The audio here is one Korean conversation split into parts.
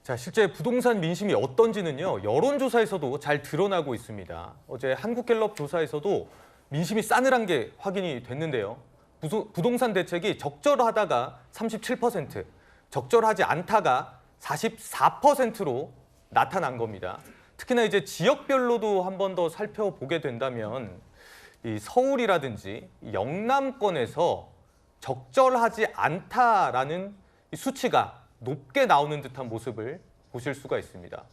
자, 실제 부동산 민심이 어떤지는요, 여론조사에서도 잘 드러나고 있습니다. 어제 한국갤럽 조사에서도 민심이 싸늘한 게 확인이 됐는데요. 부동산 대책이 적절하다가 37%, 적절하지 않다가 44%로 나타난 겁니다. 특히나 이제 지역별로도 한 번 더 살펴보게 된다면 이 서울이라든지 영남권에서 적절하지 않다라는 이 수치가 높게 나오는 듯한 모습을 보실 수가 있습니다.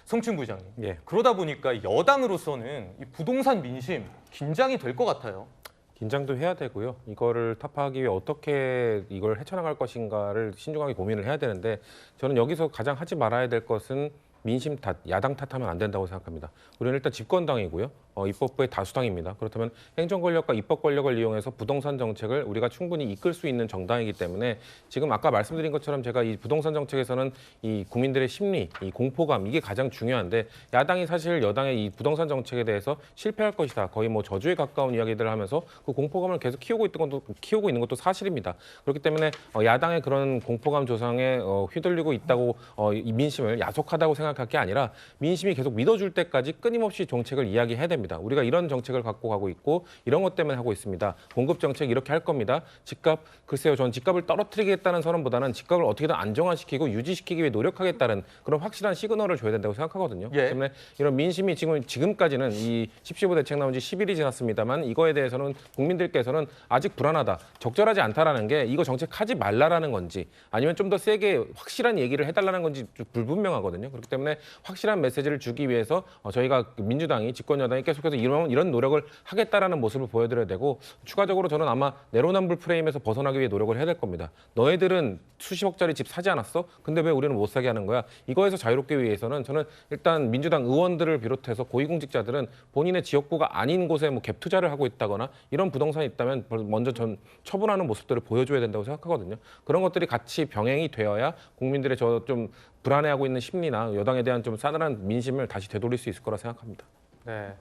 성춘 부장님, 예. 그러다 보니까 여당으로서는 이 부동산 민심 긴장이 될 것 같아요. 긴장도 해야 되고요. 이거를 타파하기 위해 어떻게 이걸 헤쳐나갈 것인가를 신중하게 고민을 해야 되는데 저는 여기서 가장 하지 말아야 될 것은 민심 탓, 야당 탓하면 안 된다고 생각합니다. 우리는 일단 집권당이고요. 입법부의 다수당입니다. 그렇다면 행정 권력과 입법 권력을 이용해서 부동산 정책을 우리가 충분히 이끌 수 있는 정당이기 때문에 지금 아까 말씀드린 것처럼 제가 이 부동산 정책에서는 이 국민들의 심리, 이 공포감 이게 가장 중요한데 야당이 사실 여당의 이 부동산 정책에 대해서 실패할 것이다. 거의 뭐 저주에 가까운 이야기들을 하면서 그 공포감을 계속 키우고 있는 것도 사실입니다. 그렇기 때문에 야당의 그런 공포감 조성에 휘둘리고 있다고 이 민심을 야속하다고 생각할 게 아니라 민심이 계속 믿어줄 때까지 끊임없이 정책을 이야기해야 됩니다. 우리가 이런 정책을 갖고 가고 있고 이런 것 때문에 하고 있습니다. 공급 정책 이렇게 할 겁니다. 집값, 글쎄요. 저는 집값을 떨어뜨리겠다는 선언보다는 집값을 어떻게든 안정화시키고 유지시키기 위해 노력하겠다는 그런 확실한 시그널을 줘야 된다고 생각하거든요. 예. 때문에 이런 민심이 지금까지는 이 10.15 대책 나온 지 10일이 지났습니다만 이거에 대해서는 국민들께서는 아직 불안하다, 적절하지 않다라는 게 이거 정책하지 말라라는 건지 아니면 좀 더 세게 확실한 얘기를 해달라는 건지 좀 불분명하거든요. 그렇기 때문에 확실한 메시지를 주기 위해서 저희가 민주당이 집권 여당이 계속해서 이런 노력을 하겠다라는 모습을 보여드려야 되고 추가적으로 저는 아마 내로남불 프레임에서 벗어나기 위해 노력을 해야 될 겁니다. 너희들은 수십억짜리 집 사지 않았어? 근데 왜 우리는 못 사게 하는 거야? 이거에서 자유롭게 위해서는 저는 일단 민주당 의원들을 비롯해서 고위공직자들은 본인의 지역구가 아닌 곳에 뭐 갭 투자를 하고 있다거나 이런 부동산이 있다면 먼저 전 처분하는 모습들을 보여줘야 된다고 생각하거든요. 그런 것들이 같이 병행이 되어야 국민들의 저 좀 불안해하고 있는 심리나 여당에 대한 좀 싸늘한 민심을 다시 되돌릴 수 있을 거라 생각합니다. 네,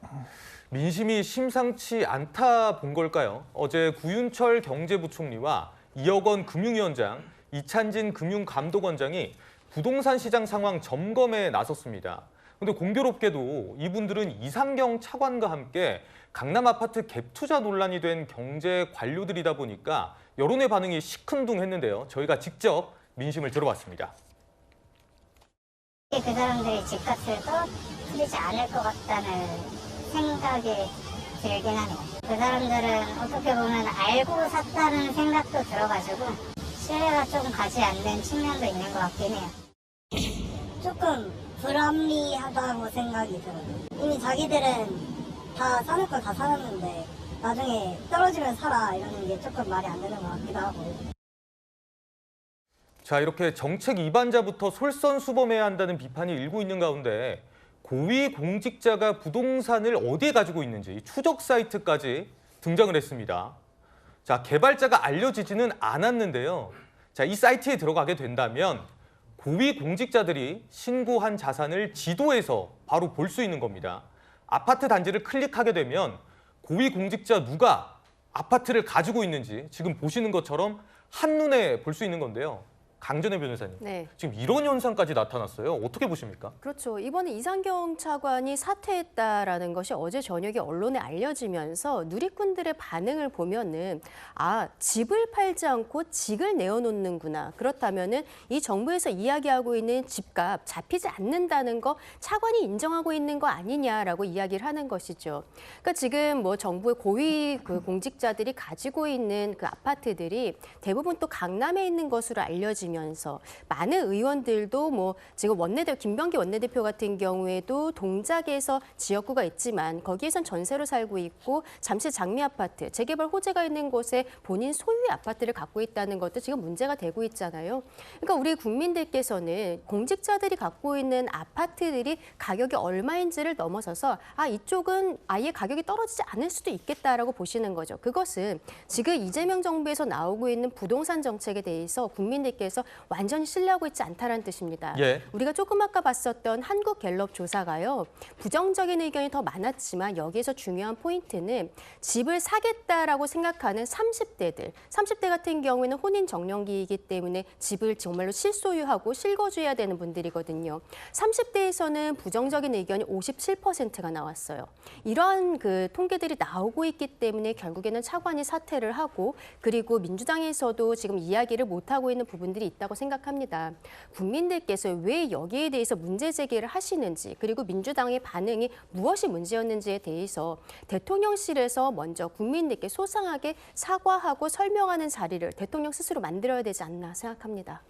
민심이 심상치 않다 본 걸까요? 어제 구윤철 경제부총리와 이혁원 금융위원장, 이찬진 금융감독원장이 부동산 시장 상황 점검에 나섰습니다. 그런데 공교롭게도 이분들은 이상경 차관과 함께 강남 아파트 갭 투자 논란이 된 경제 관료들이다 보니까 여론의 반응이 시큰둥했는데요. 저희가 직접 민심을 들어봤습니다. 그 사람들이 집값을 떨어뜨리지 않을 것 같다는 생각이 들긴 하네요. 그 사람들은 어떻게 보면 알고 샀다는 생각도 들어가지고 신뢰가 조금 가지 않는 측면도 있는 것 같긴 해요. 조금 불합리하다고 생각이 들어요. 이미 자기들은 다 사는 걸 다 사놨는데 나중에 떨어지면 사라 이러는 게 조금 말이 안 되는 것 같기도 하고. 자, 이렇게 정책 위반자부터 솔선수범해야 한다는 비판이 일고 있는 가운데 고위공직자가 부동산을 어디에 가지고 있는지 추적 사이트까지 등장을 했습니다. 자, 개발자가 알려지지는 않았는데요. 자, 이 사이트에 들어가게 된다면 고위공직자들이 신고한 자산을 지도에서 바로 볼 수 있는 겁니다. 아파트 단지를 클릭하게 되면 고위공직자 누가 아파트를 가지고 있는지 지금 보시는 것처럼 한눈에 볼 수 있는 건데요. 강전혜 변호사님, 네. 지금 이런 현상까지 나타났어요. 어떻게 보십니까? 그렇죠. 이번에 이상경 차관이 사퇴했다라는 것이 어제 저녁에 언론에 알려지면서 누리꾼들의 반응을 보면은 집을 팔지 않고 직을 내어놓는구나. 그렇다면은 이 정부에서 이야기하고 있는 집값 잡히지 않는다는 거 차관이 인정하고 있는 거 아니냐라고 이야기를 하는 것이죠. 그러니까 지금 뭐 정부의 고위 공직자들이 가지고 있는 그 아파트들이 대부분 또 강남에 있는 것으로 알려지면서 많은 의원들도 뭐 지금 김병기 원내대표 같은 경우에도 동작에서 지역구가 있지만 거기에선 전세로 살고 있고 잠실 장미 아파트 재개발 호재가 있는 곳에 본인 소유의 아파트를 갖고 있다는 것도 지금 문제가 되고 있잖아요. 그러니까 우리 국민들께서는 공직자들이 갖고 있는 아파트들이 가격이 얼마인지를 넘어서서 이쪽은 아예 가격이 떨어지지 않을 수도 있겠다라고 보시는 거죠. 그것은 지금 이재명 정부에서 나오고 있는 부동산 정책에 대해서 국민들께서 있어서 완전히 신뢰하고 있지 않다는 뜻입니다. 예. 우리가 조금 아까 봤었던 한국갤럽 조사가요. 부정적인 의견이 더 많았지만 여기에서 중요한 포인트는 집을 사겠다라고 생각하는 30대 같은 경우에는 혼인 정년기이기 때문에 집을 정말로 실소유하고 실거주해야 되는 분들이거든요. 30대에서는 부정적인 의견이 57%가 나왔어요. 이러한 그 통계들이 나오고 있기 때문에 결국에는 차관이 사퇴를 하고 그리고 민주당에서도 지금 이야기를 못하고 있는 부분들이 있다고 생각합니다. 국민들께서 왜 여기에 대해서 문제 제기를 하시는지 그리고 민주당의 반응이 무엇이 문제였는지에 대해서 대통령실에서 먼저 국민들께 소상하게 사과하고 설명하는 자리를 대통령 스스로 만들어야 되지 않나 생각합니다.